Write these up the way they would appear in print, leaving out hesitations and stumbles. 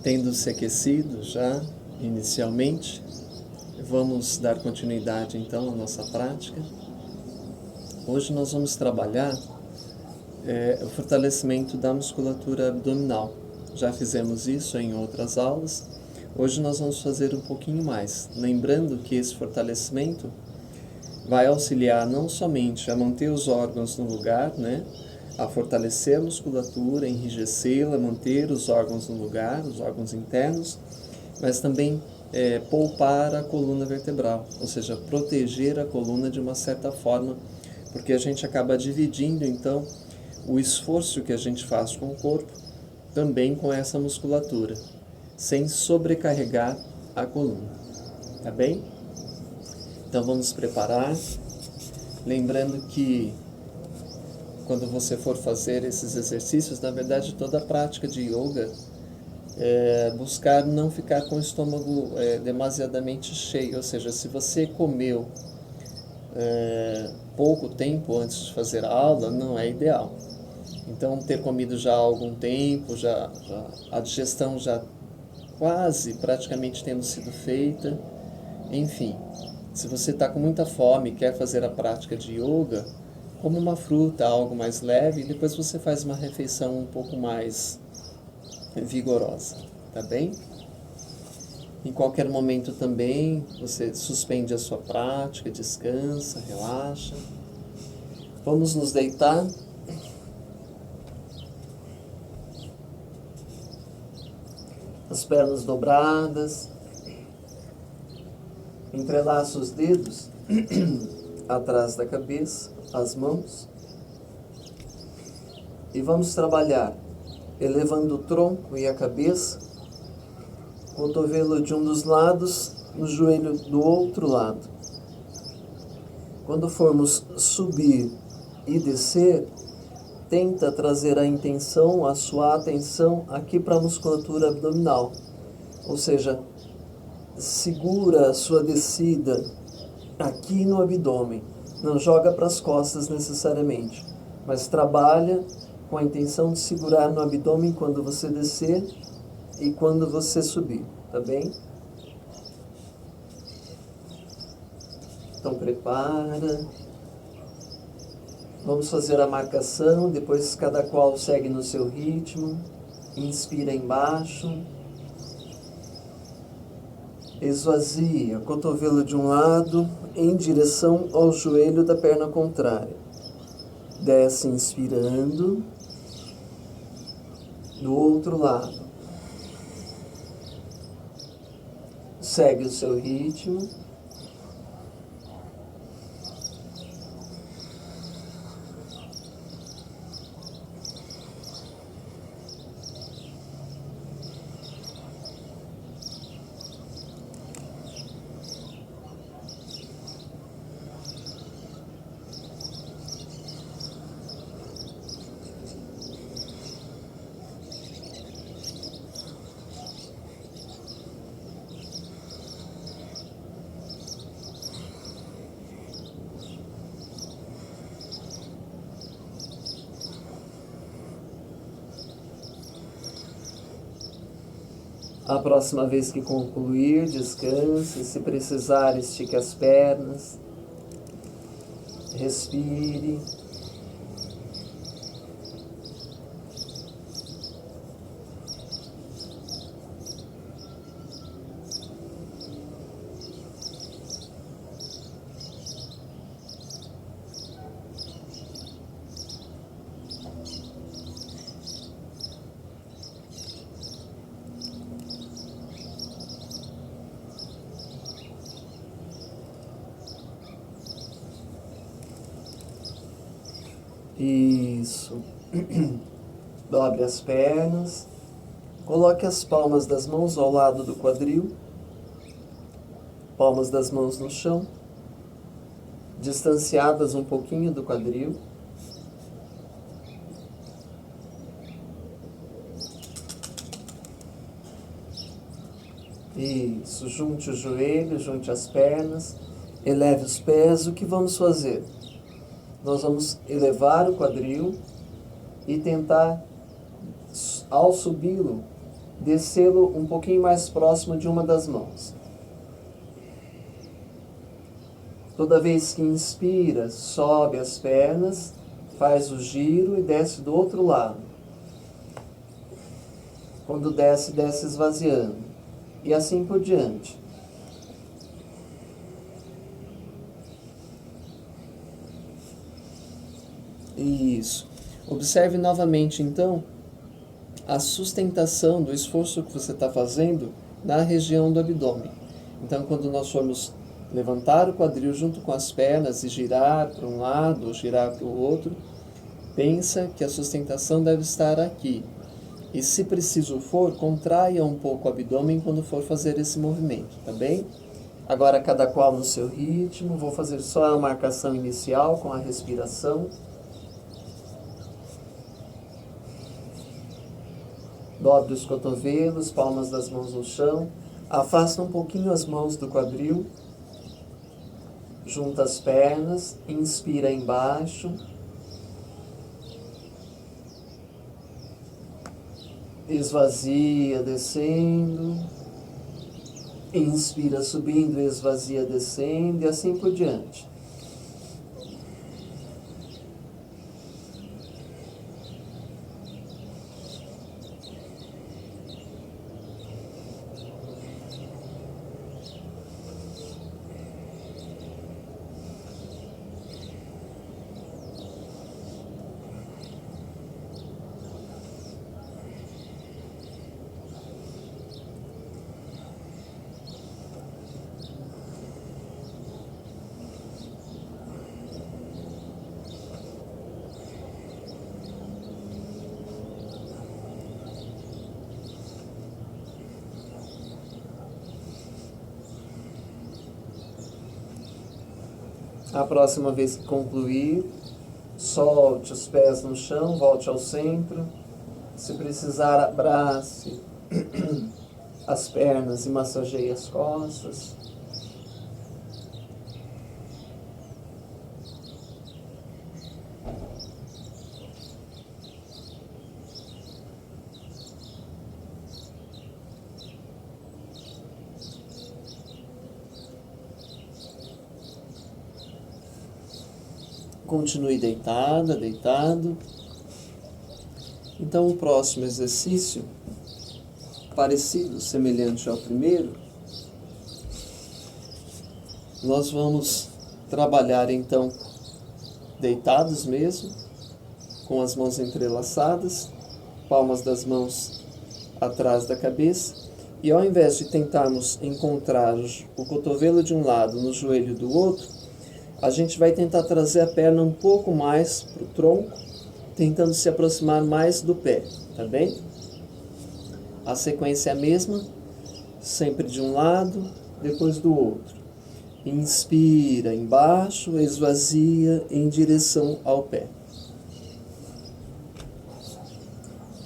Tendo se aquecido já inicialmente, vamos dar continuidade então à nossa prática. Hoje nós vamos trabalhar o fortalecimento da musculatura abdominal. Já fizemos isso em outras aulas. Hoje nós vamos fazer um pouquinho mais, lembrando que esse fortalecimento vai auxiliar não somente a manter os órgãos no lugar, né? A fortalecer a musculatura, enrijecê-la, manter os órgãos no lugar, os órgãos internos, mas também poupar a coluna vertebral, ou seja, proteger a coluna de uma certa forma, porque a gente acaba dividindo então o esforço que a gente faz com o corpo também com essa musculatura, sem sobrecarregar a coluna, tá bem? Então vamos preparar, lembrando que quando você for fazer esses exercícios, na verdade toda a prática de yoga buscar não ficar com o estômago demasiadamente cheio, ou seja, se você comeu pouco tempo antes de fazer a aula, não é ideal. Então ter comido já há algum tempo, a digestão já quase praticamente tendo sido feita, enfim. Se você está com muita fome e quer fazer a prática de yoga, como uma fruta, algo mais leve, e depois você faz uma refeição um pouco mais vigorosa, tá bem? Em qualquer momento também, você suspende a sua prática, descansa, relaxa. Vamos nos deitar. As pernas dobradas. Entrelaça os dedos atrás da cabeça, as mãos. E vamos trabalhar elevando o tronco e a cabeça, cotovelo de um dos lados, no joelho do outro lado. Quando formos subir e descer, tenta trazer a sua atenção aqui para a musculatura abdominal. Ou seja, segura a sua descida aqui no abdômen. Não joga para as costas necessariamente, mas trabalha com a intenção de segurar no abdômen quando você descer e quando você subir, tá bem? Então prepara. Vamos fazer a marcação, depois cada qual segue no seu ritmo. Inspira embaixo. Esvazia o cotovelo de um lado em direção ao joelho da perna contrária. Desce inspirando. Do outro lado. Segue o seu ritmo. A próxima vez que concluir, descanse. Se precisar, estique as pernas. Respire. Isso. Dobre as pernas. Coloque as palmas das mãos ao lado do quadril. Palmas das mãos no chão. Distanciadas um pouquinho do quadril. Isso. Junte o joelho, junte as pernas. Eleve os pés. O que vamos fazer? Nós vamos elevar o quadril e tentar, ao subi-lo, descê-lo um pouquinho mais próximo de uma das mãos. Toda vez que inspira, sobe as pernas, faz o giro e desce do outro lado. Quando desce, desce esvaziando. E assim por diante. Isso. Observe novamente, então, a sustentação do esforço que você está fazendo na região do abdômen. Então, quando nós formos levantar o quadril junto com as pernas e girar para um lado ou girar para o outro, pensa que a sustentação deve estar aqui. E se preciso for, contraia um pouco o abdômen quando for fazer esse movimento, tá bem? Agora, cada qual no seu ritmo. Vou fazer só a marcação inicial com a respiração. Dobre os cotovelos, palmas das mãos no chão. Afasta um pouquinho as mãos do quadril. Junta as pernas. Inspira embaixo. Esvazia, descendo. Inspira, subindo, esvazia, descendo. E assim por diante. A próxima vez que concluir, solte os pés no chão, volte ao centro. Se precisar, abrace as pernas e massageie as costas. Continue deitada, deitado. Então, o próximo exercício, parecido, semelhante ao primeiro, nós vamos trabalhar, então, deitados mesmo, com as mãos entrelaçadas, palmas das mãos atrás da cabeça, e ao invés de tentarmos encontrar o cotovelo de um lado no joelho do outro, a gente vai tentar trazer a perna um pouco mais para o tronco, tentando se aproximar mais do pé, tá bem? A sequência é a mesma, sempre de um lado, depois do outro. Inspira embaixo, esvazia em direção ao pé.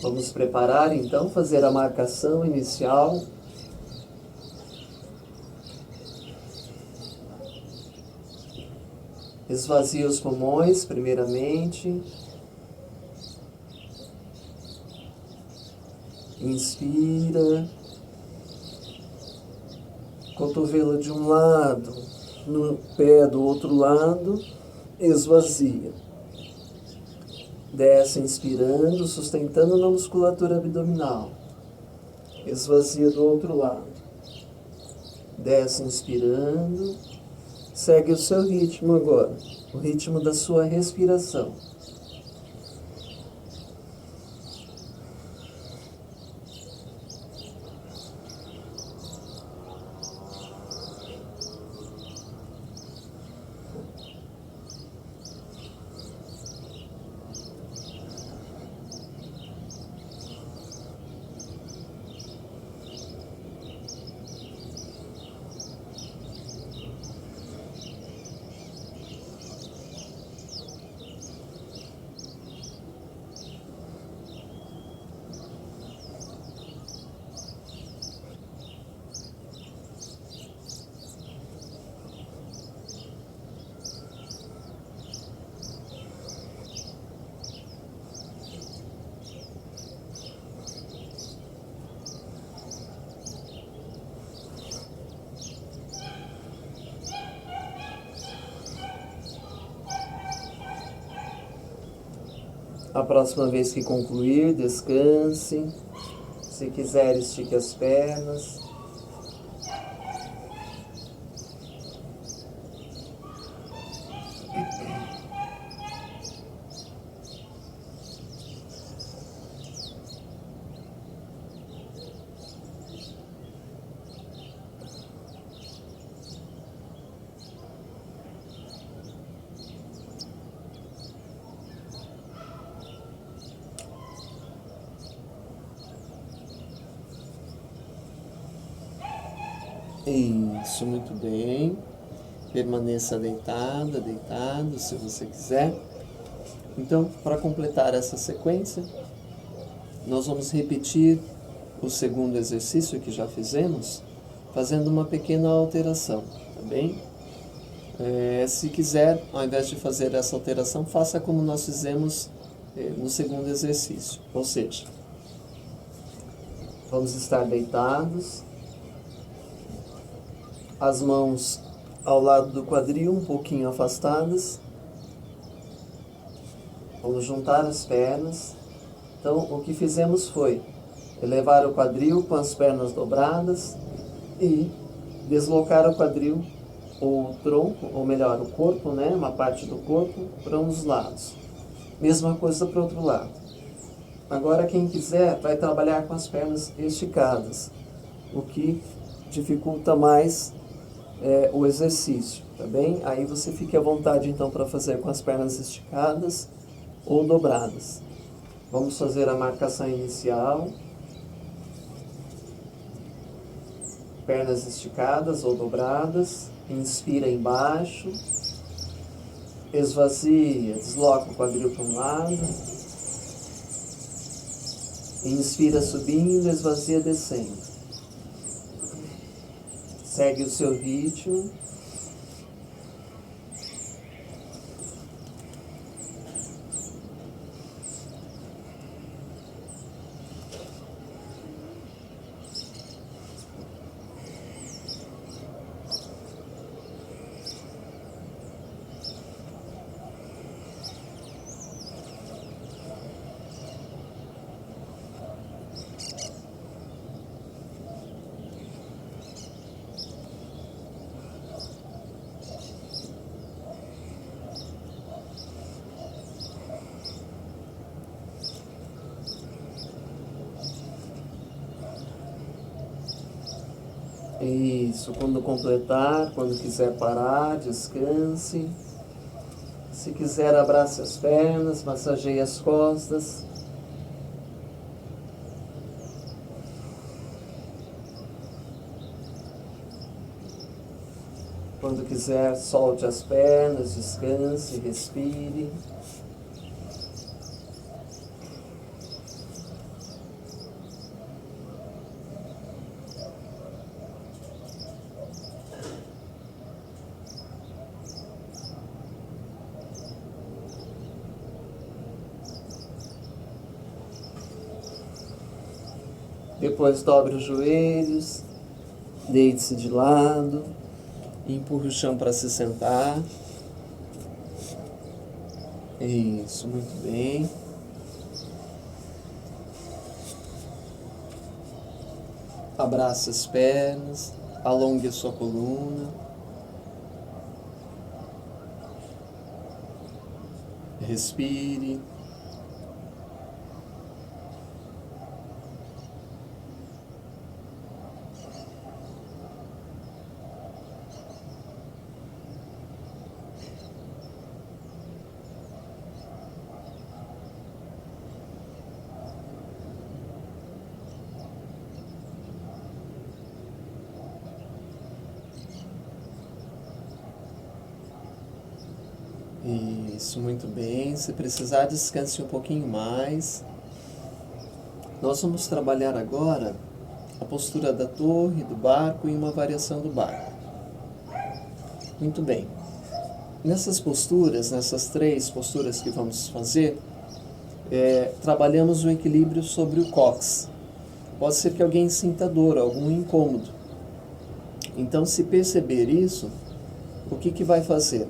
Vamos preparar então, fazer a marcação inicial. Esvazia os pulmões, primeiramente. Inspira. Cotovelo de um lado, no pé do outro lado, esvazia. Desce inspirando, sustentando na musculatura abdominal. Esvazia do outro lado. Desce inspirando. Segue o seu ritmo agora, o ritmo da sua respiração. A próxima vez que concluir, descanse. Se quiser, estique as pernas. Isso, muito bem. Permaneça deitada, deitado, se você quiser. Então, para completar essa sequência, nós vamos repetir o segundo exercício que já fizemos, fazendo uma pequena alteração, tá bem? Se quiser, ao invés de fazer essa alteração, faça como nós fizemos no segundo exercício. Ou seja, vamos estar deitados, as mãos ao lado do quadril, um pouquinho afastadas. Vamos juntar as pernas. Então, o que fizemos foi elevar o quadril com as pernas dobradas e deslocar o quadril, ou o tronco, ou melhor, o corpo, né, uma parte do corpo, para um dos lados. Mesma coisa para o outro lado. Agora, quem quiser, vai trabalhar com as pernas esticadas, o que dificulta mais o exercício, tá bem? Aí você fique à vontade, então, para fazer com as pernas esticadas ou dobradas. Vamos fazer a marcação inicial. Pernas esticadas ou dobradas. Inspira embaixo. Esvazia, desloca o quadril para um lado. Inspira subindo, esvazia descendo. Segue o seu ritmo. Isso, quando completar, quando quiser parar, descanse. Se quiser, abrace as pernas, massageie as costas. Quando quiser, solte as pernas, descanse, respire. Depois dobre os joelhos, deite-se de lado, empurre o chão para se sentar. Isso, muito bem. Abrace as pernas, alongue a sua coluna. Respire. Isso, muito bem. Se precisar, descanse um pouquinho mais. Nós vamos trabalhar agora a postura da torre, do barco e uma variação do barco. Muito bem. Nessas posturas, nessas 3 posturas que vamos fazer, trabalhamos o equilíbrio sobre o cóccix. Pode ser que alguém sinta dor, algum incômodo. Então, se perceber isso, o que vai fazer?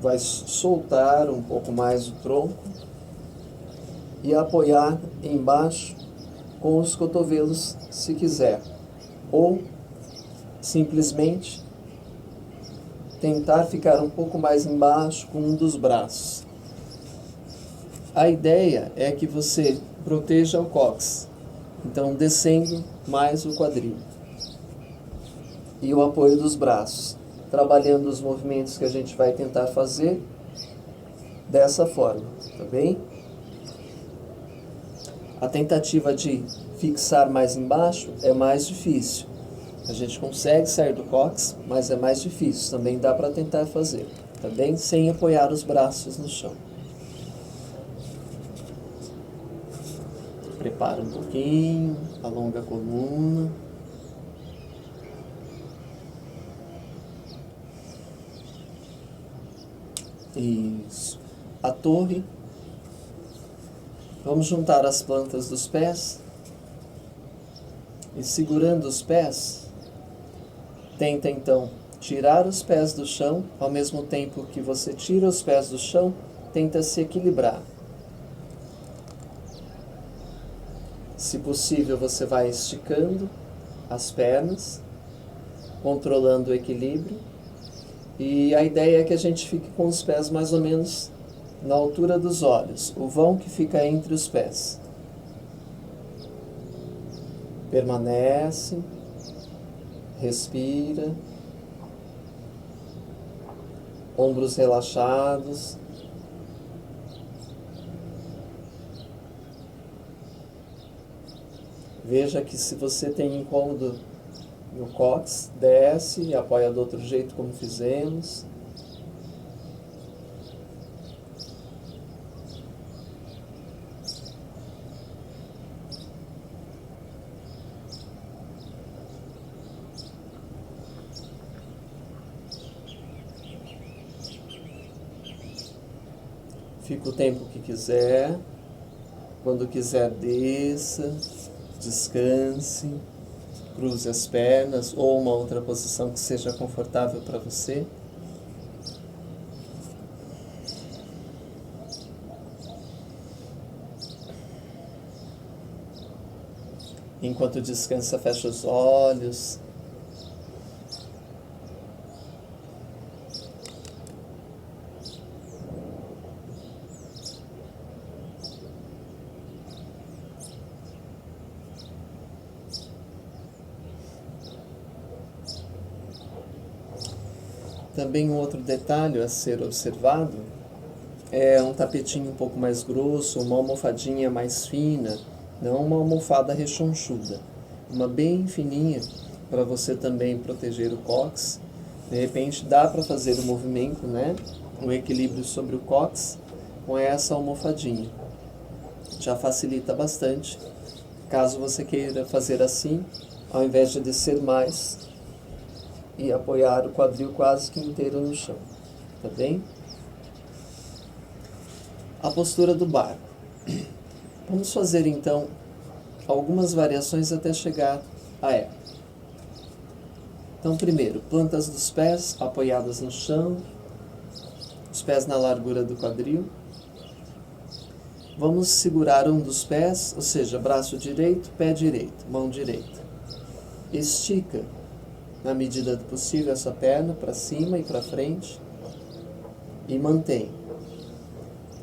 Vai soltar um pouco mais o tronco e apoiar embaixo com os cotovelos, se quiser, ou simplesmente tentar ficar um pouco mais embaixo com um dos braços. A ideia é que você proteja o cóccix, então descendo mais o quadril. E o apoio dos braços, trabalhando os movimentos que a gente vai tentar fazer dessa forma, tá bem? A tentativa de fixar mais embaixo é mais difícil. A gente consegue sair do cóccix, mas é mais difícil. Também dá para tentar fazer, tá bem? Sem apoiar os braços no chão. Prepara um pouquinho, alonga a coluna. Isso. A torre. Vamos juntar as plantas dos pés. E segurando os pés, tenta então tirar os pés do chão. Ao mesmo tempo que você tira os pés do chão, tenta se equilibrar. Se possível, você vai esticando as pernas, controlando o equilíbrio. E a ideia é que a gente fique com os pés mais ou menos na altura dos olhos, o vão que fica entre os pés. Permanece, respira, ombros relaxados. Veja que se você tem incômodo no cóccix, desce e apoia do outro jeito como fizemos. Fica o tempo que quiser. Quando quiser, desça, descanse, cruze as pernas ou uma outra posição que seja confortável para você. Enquanto descansa, fecha os olhos. Também um outro detalhe a ser observado é um tapetinho um pouco mais grosso, uma almofadinha mais fina, não uma almofada rechonchuda, uma bem fininha para você também proteger o cóccix. De repente dá para fazer o movimento, né? O equilíbrio sobre o cóccix com essa almofadinha. Já facilita bastante. Caso você queira fazer assim, ao invés de descer mais e apoiar o quadril quase que inteiro no chão, tá bem? A postura do barco. Vamos fazer então algumas variações até chegar a ela. Então, primeiro, plantas dos pés apoiadas no chão, os pés na largura do quadril. Vamos segurar um dos pés, ou seja, braço direito, pé direito, mão direita. Estica, na medida do possível, essa perna para cima e para frente e mantém.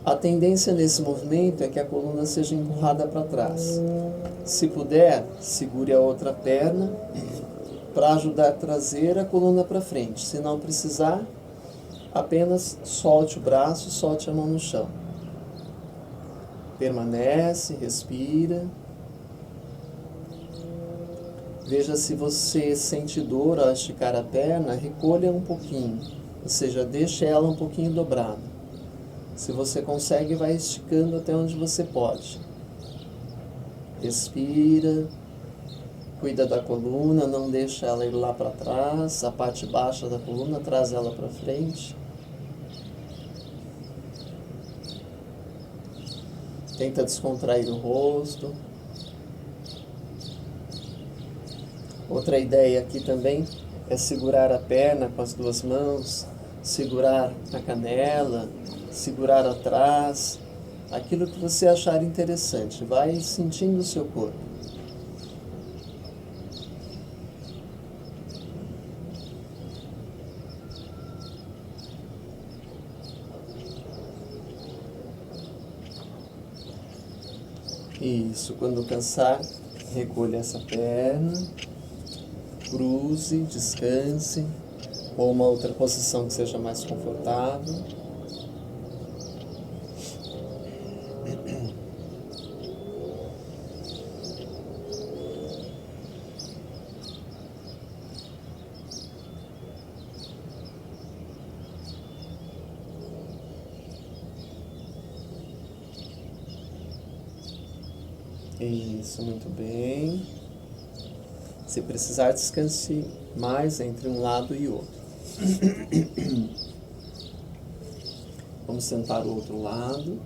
A tendência nesse movimento é que a coluna seja empurrada para trás. Se puder, segure a outra perna para ajudar a trazer a coluna para frente. Se não precisar, apenas solte o braço, solte a mão no chão. Permanece, respira. Veja se você sente dor ao esticar a perna, recolha um pouquinho, ou seja, deixe ela um pouquinho dobrada. Se você consegue, vai esticando até onde você pode. Respira, cuida da coluna, não deixa ela ir lá para trás, a parte baixa da coluna, traz ela para frente. Tenta descontrair o rosto. Outra ideia aqui também é segurar a perna com as duas mãos, segurar a canela, segurar atrás, aquilo que você achar interessante. Vai sentindo o seu corpo. Isso, quando cansar, recolha essa perna, cruze, descanse, ou uma outra posição que seja mais confortável. Isso, muito bem. Se precisar, descanse mais entre um lado e outro. Vamos tentar o outro lado.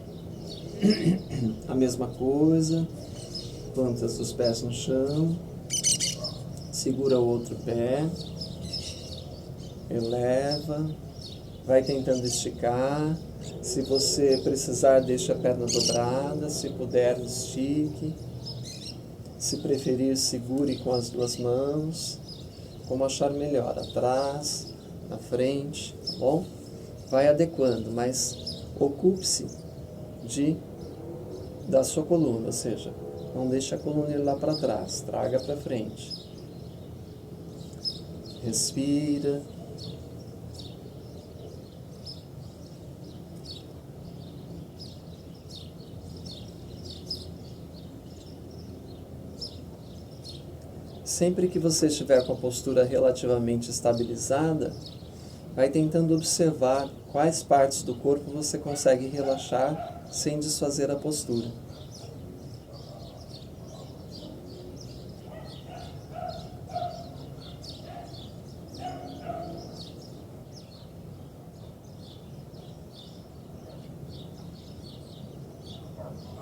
A mesma coisa. Plantas dos pés no chão. Segura o outro pé. Eleva. Vai tentando esticar. Se você precisar, deixe a perna dobrada. Se puder, estique. Se preferir, segure com as duas mãos. Como achar melhor. Atrás, na frente, tá bom? Vai adequando, mas ocupe-se da sua coluna, ou seja, não deixe a coluna ir lá para trás, traga para frente. Respira. Sempre que você estiver com a postura relativamente estabilizada, vai tentando observar quais partes do corpo você consegue relaxar sem desfazer a postura.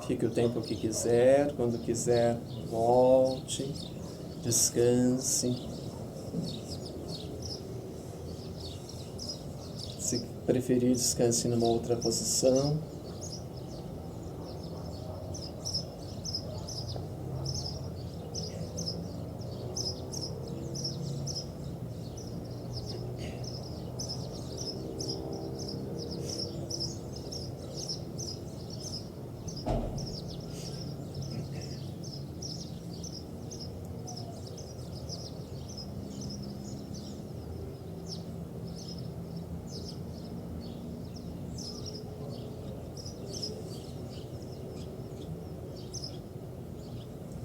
Fique o tempo que quiser, quando quiser, volte, descanse. Se preferir, descanse numa outra posição.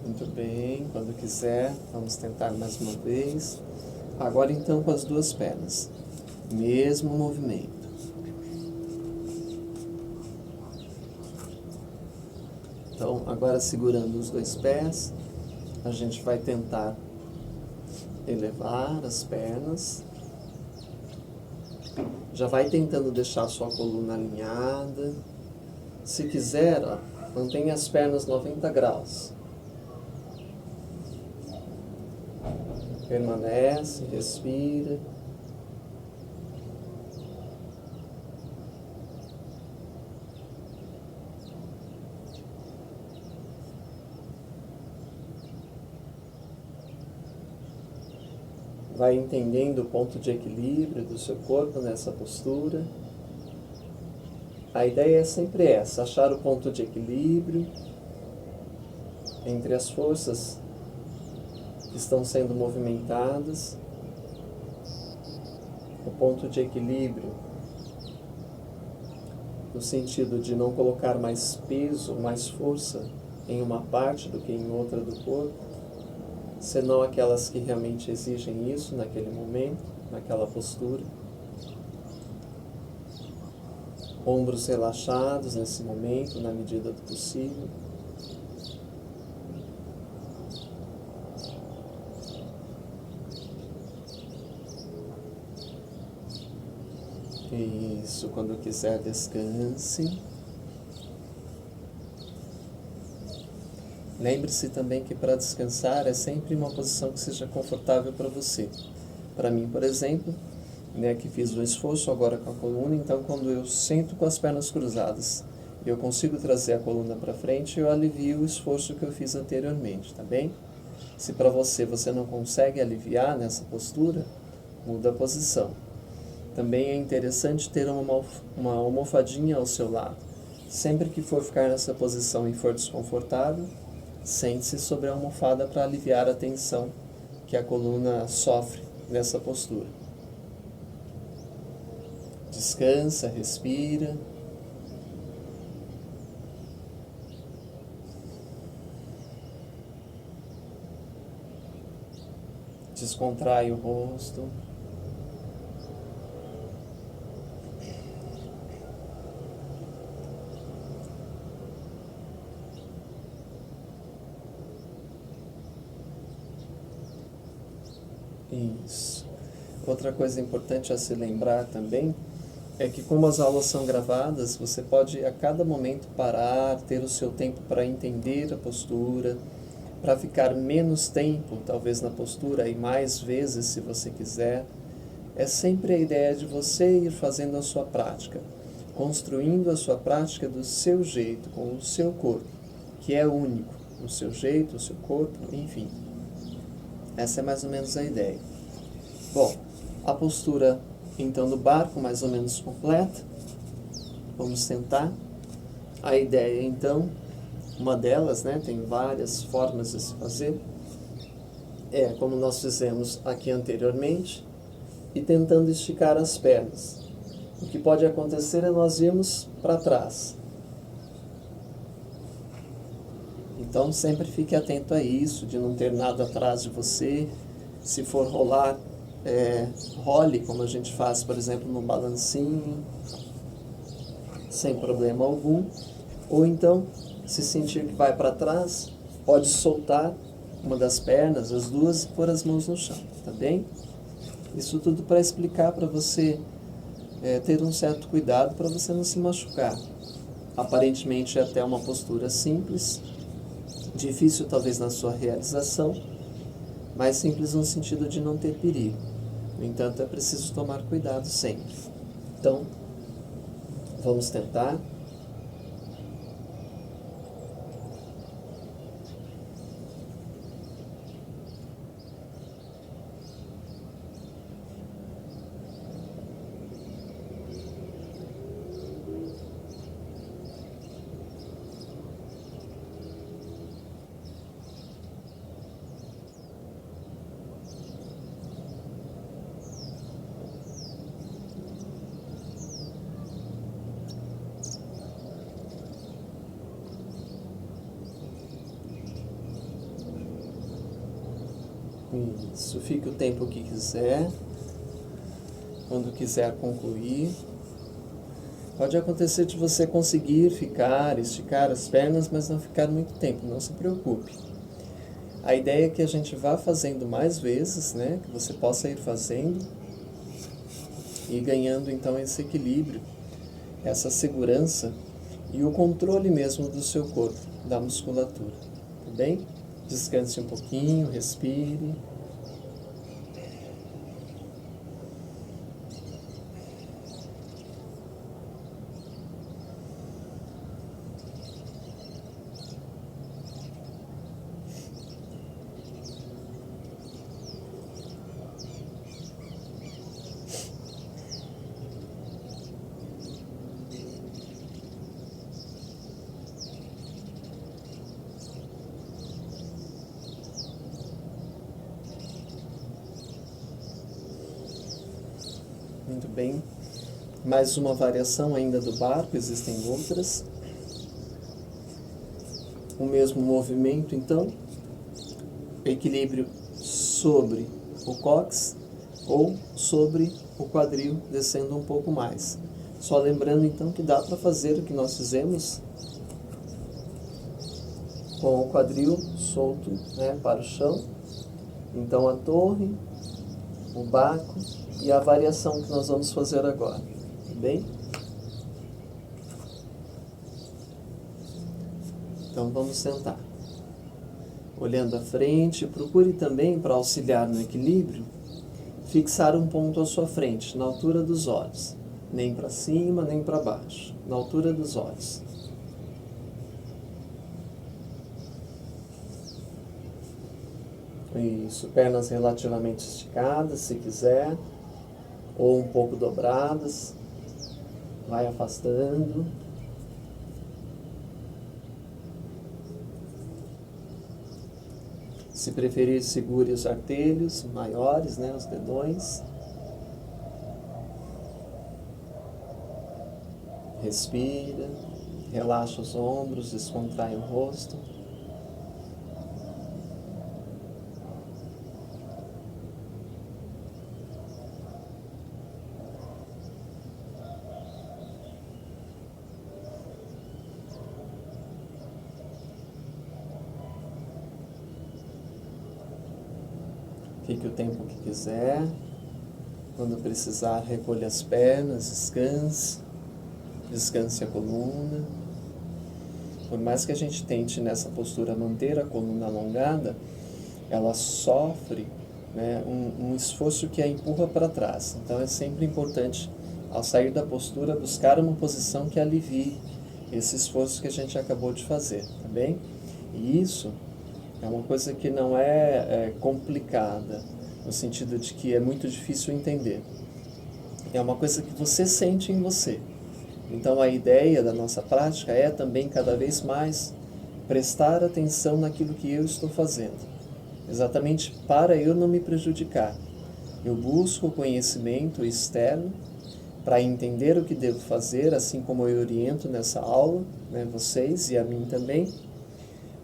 Muito bem, quando quiser, vamos tentar mais uma vez. Agora então com as duas pernas, mesmo movimento. Então, agora segurando os dois pés, a gente vai tentar elevar as pernas. Já vai tentando deixar a sua coluna alinhada. Se quiser, mantenha as pernas 90 graus. Permanece, respira. Vai entendendo o ponto de equilíbrio do seu corpo nessa postura. A ideia é sempre essa, achar o ponto de equilíbrio entre as forças que estão sendo movimentadas, o ponto de equilíbrio no sentido de não colocar mais peso, mais força em uma parte do que em outra do corpo, senão aquelas que realmente exigem isso naquele momento, naquela postura. Ombros relaxados nesse momento, na medida do possível. Isso, quando quiser, descanse. Lembre-se também que para descansar é sempre uma posição que seja confortável para você. Para mim, por exemplo, que fiz um esforço agora com a coluna, então quando eu sento com as pernas cruzadas eu consigo trazer a coluna para frente, eu alivio o esforço que eu fiz anteriormente, tá bem? Se para você não consegue aliviar nessa postura, muda a posição. Também é interessante ter uma almofadinha ao seu lado. Sempre que for ficar nessa posição e for desconfortável, sente-se sobre a almofada para aliviar a tensão que a coluna sofre nessa postura. Descansa, respira. Descontrai o rosto. Isso. Outra coisa importante a se lembrar também é que, como as aulas são gravadas, você pode a cada momento parar, ter o seu tempo para entender a postura, para ficar menos tempo, talvez, na postura e mais vezes, se você quiser. É sempre a ideia de você ir fazendo a sua prática, construindo a sua prática do seu jeito, com o seu corpo, que é único, o seu jeito, o seu corpo, enfim. Essa é mais ou menos a ideia. Bom, a postura então do barco mais ou menos completa. Vamos tentar. A ideia então, uma delas, né, tem várias formas de se fazer, é como nós fizemos aqui anteriormente, e tentando esticar as pernas. O que pode acontecer é nós irmos para trás. Então sempre fique atento a isso, de não ter nada atrás de você. Se for rolar, role, como a gente faz, por exemplo, no balancinho, sem problema algum. Ou então, se sentir que vai para trás, pode soltar uma das pernas, as duas, e pôr as mãos no chão, tá bem? Isso tudo para explicar para você ter um certo cuidado para você não se machucar. Aparentemente é até uma postura simples, difícil talvez na sua realização, mas simples no sentido de não ter perigo. No entanto, é preciso tomar cuidado sempre. Então, vamos tentar. Isso, fique o tempo que quiser, quando quiser concluir. Pode acontecer de você conseguir ficar, esticar as pernas, mas não ficar muito tempo, não se preocupe. A ideia é que a gente vá fazendo mais vezes, né? Que você possa ir fazendo e ganhando então esse equilíbrio, essa segurança e o controle mesmo do seu corpo, da musculatura, tá bem? Descanse um pouquinho, respire. Muito bem. Mais uma variação ainda do barco, existem outras. O mesmo movimento, então. Equilíbrio sobre o cóccix ou sobre o quadril, descendo um pouco mais. Só lembrando, então, que dá para fazer o que nós fizemos com o quadril solto, né, para o chão. Então, a torre, o barco e a variação que nós vamos fazer agora, tá bem? Então vamos sentar. Olhando à frente, procure também, para auxiliar no equilíbrio, fixar um ponto à sua frente, na altura dos olhos. Nem para cima, nem para baixo, na altura dos olhos. Isso, pernas relativamente esticadas, se quiser, ou um pouco dobradas. Vai afastando. Se preferir, segure os artelhos maiores, né, os dedões. Respira, relaxa os ombros, descontrai o rosto. Fique o tempo que quiser. Quando precisar, recolha as pernas, descanse a coluna. Por mais que a gente tente nessa postura manter a coluna alongada, ela sofre, né, um esforço que a empurra para trás. Então é sempre importante, ao sair da postura, buscar uma posição que alivie esse esforço que a gente acabou de fazer, tá bem? E isso é uma coisa que não é complicada, no sentido de que é muito difícil entender. É uma coisa que você sente em você. Então a ideia da nossa prática é também cada vez mais prestar atenção naquilo que eu estou fazendo, exatamente para eu não me prejudicar. Eu busco o conhecimento externo para entender o que devo fazer, assim como eu oriento nessa aula, né, vocês e a mim também,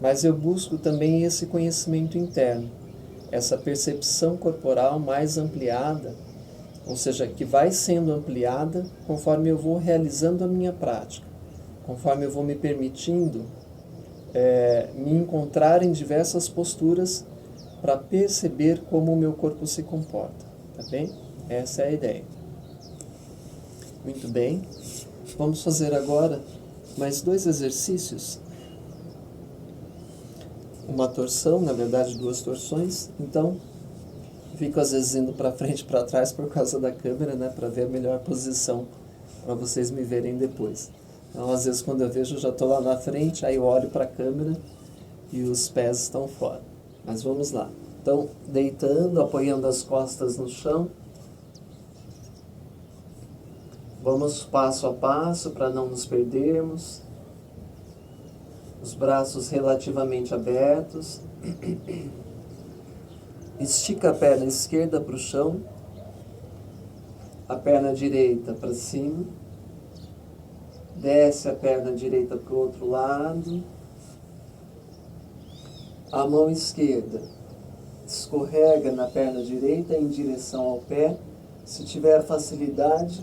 mas eu busco também esse conhecimento interno, essa percepção corporal mais ampliada, ou seja, que vai sendo ampliada conforme eu vou realizando a minha prática, conforme eu vou me permitindo me encontrar em diversas posturas para perceber como o meu corpo se comporta, tá bem? Essa é a ideia. Muito bem, vamos fazer agora mais 2 exercícios. Uma torção, na verdade 2 torções, então fico às vezes indo para frente e para trás por causa da câmera, né, para ver a melhor posição para vocês me verem depois. Então às vezes quando eu vejo eu já estou lá na frente, aí eu olho para a câmera e os pés estão fora. Mas vamos lá. Então deitando, apoiando as costas no chão. Vamos passo a passo para não nos perdermos. Os braços relativamente abertos. Estica a perna esquerda para o chão. A perna direita para cima. Desce a perna direita para o outro lado. A mão esquerda escorrega na perna direita em direção ao pé. Se tiver facilidade,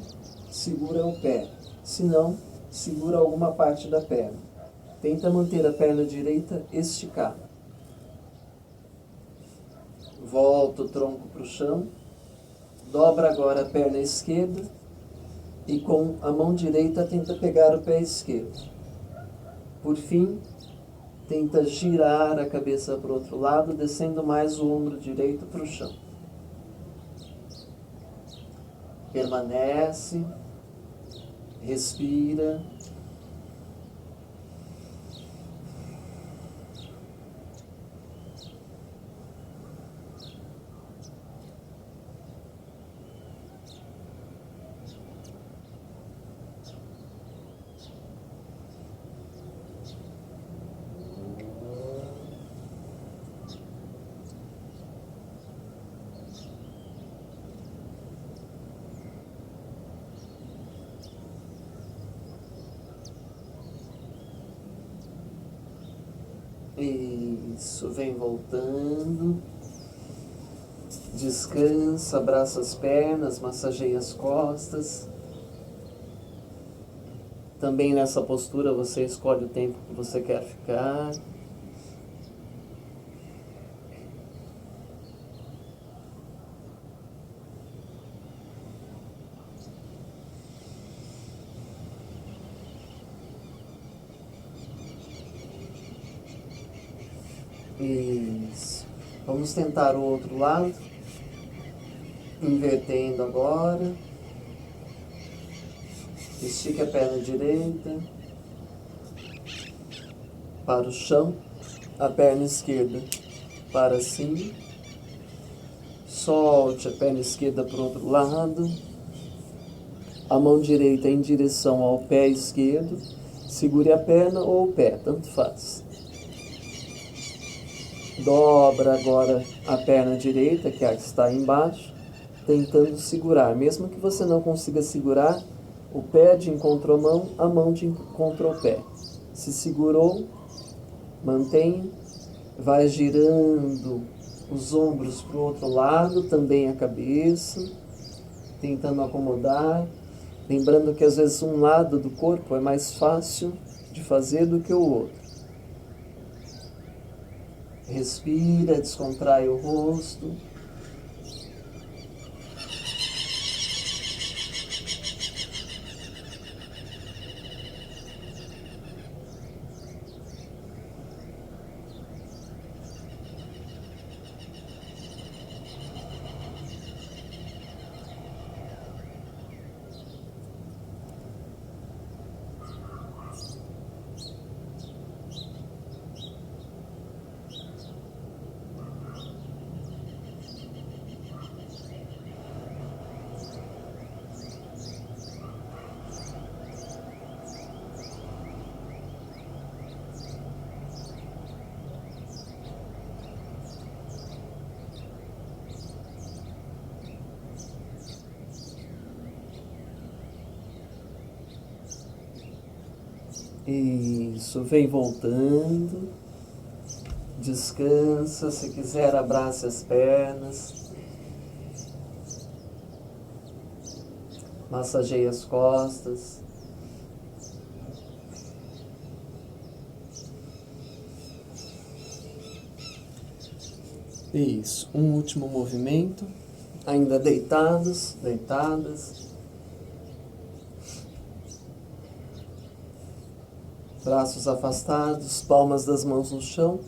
segura o pé. Se não, segura alguma parte da perna. Tenta manter a perna direita esticada. Volta o tronco para o chão. Dobra agora a perna esquerda. E com a mão direita tenta pegar o pé esquerdo. Por fim, tenta girar a cabeça para o outro lado, descendo mais o ombro direito para o chão. Permanece. Respira. Isso, vem voltando. Descansa, abraça as pernas, massageia as costas. Também nessa postura você escolhe o tempo que você quer ficar. Isso. Vamos tentar o outro lado. Invertendo agora. Estique a perna direita para o chão, a perna esquerda para cima, Solte a perna esquerda para o outro lado. A mão direita em direção ao pé esquerdo. Segure a perna ou o pé, tanto faz. Dobra agora a perna direita, que está embaixo, tentando segurar. Mesmo que você não consiga segurar, o pé de encontro à mão, a mão de encontro ao pé. Se segurou, mantenha. Vai girando os ombros para o outro lado, também a cabeça, tentando acomodar. Lembrando que às vezes um lado do corpo é mais fácil de fazer do que o outro. Respira, descontrai o rosto. Isso, vem voltando. Descansa, se quiser abrace as pernas. Massageie as costas. Isso, um último movimento. Ainda deitados, deitadas. Braços afastados, palmas das mãos no chão.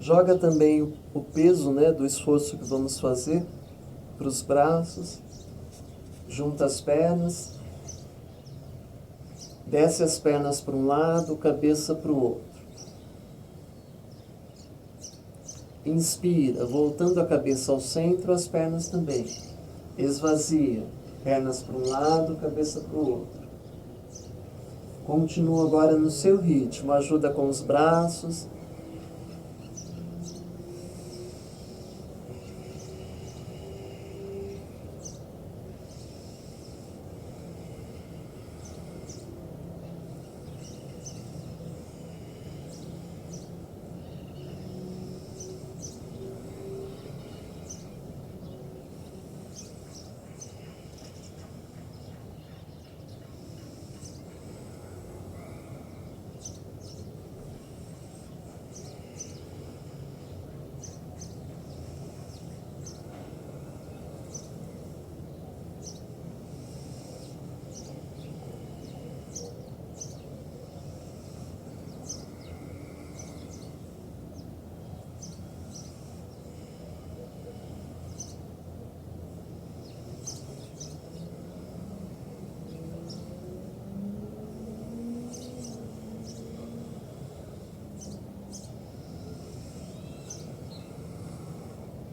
Joga também o peso, do esforço que vamos fazer para os braços. Junta as pernas. Desce as pernas para um lado, cabeça para o outro. Inspira, voltando a cabeça ao centro, as pernas também. Esvazia, pernas para um lado, cabeça para o outro. Continua agora no seu ritmo, ajuda com os braços.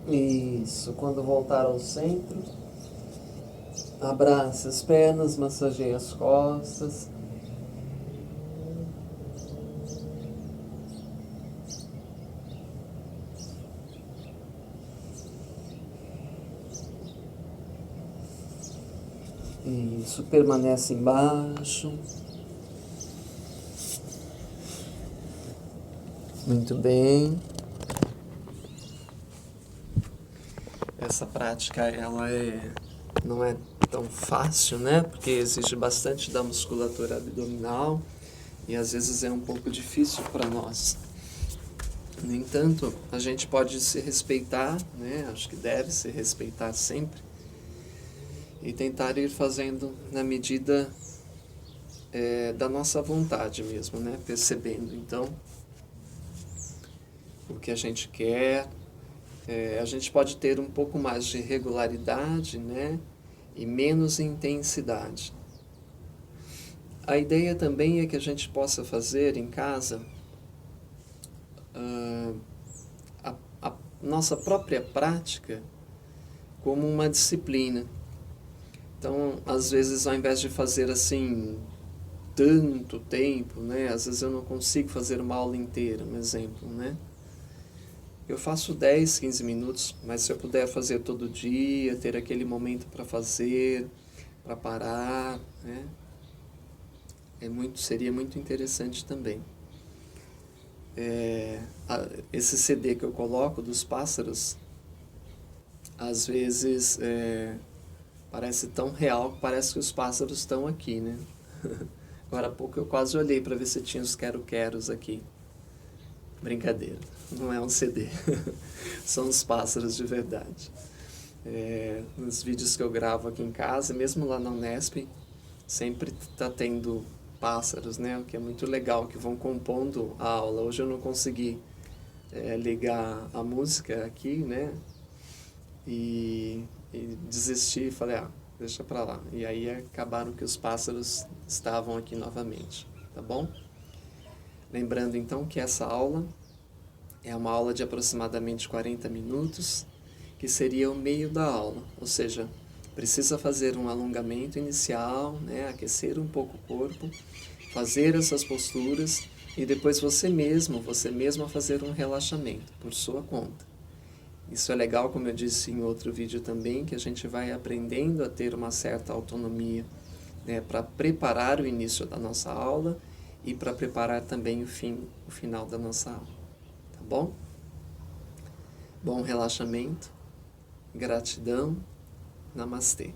Isso, quando voltar ao centro, abrace as pernas, massageie as costas. Isso, permanece embaixo. Muito bem. Essa prática, ela não é tão fácil, porque exige bastante da musculatura abdominal e às vezes é um pouco difícil para nós. No entanto, a gente pode se respeitar, acho que deve se respeitar sempre, e tentar ir fazendo na medida da nossa vontade mesmo, percebendo então o que a gente quer. A gente pode ter um pouco mais de regularidade, e menos intensidade. A ideia também é que a gente possa fazer em casa a nossa própria prática como uma disciplina. Então, às vezes, ao invés de fazer assim tanto tempo, né? Às vezes eu não consigo fazer uma aula inteira, um exemplo, né? Eu faço 10, 15 minutos, mas se eu puder fazer todo dia, ter aquele momento para fazer, para parar, né? Seria muito interessante também. Esse CD que eu coloco dos pássaros, às vezes parece tão real que parece que os pássaros estão aqui, né? Agora há pouco eu quase olhei para ver se tinha os quero-queros aqui. Brincadeira, não é um CD. São os pássaros de verdade. Nos vídeos que eu gravo aqui em casa, mesmo lá na Unesp, sempre está tendo pássaros, né? O que é muito legal, que vão compondo a aula. Hoje eu não consegui ligar a música aqui, né? E desisti e falei, deixa pra lá. E aí acabaram que os pássaros estavam aqui novamente, tá bom? Lembrando então que essa aula é uma aula de aproximadamente 40 minutos, que seria o meio da aula, ou seja, precisa fazer um alongamento inicial, né, aquecer um pouco o corpo, fazer essas posturas e depois você mesma fazer um relaxamento por sua conta. Isso é legal, como eu disse em outro vídeo também, que a gente vai aprendendo a ter uma certa autonomia, né, para preparar o início da nossa aula e para preparar também o final da nossa aula. Tá bom? Bom relaxamento, gratidão, namastê.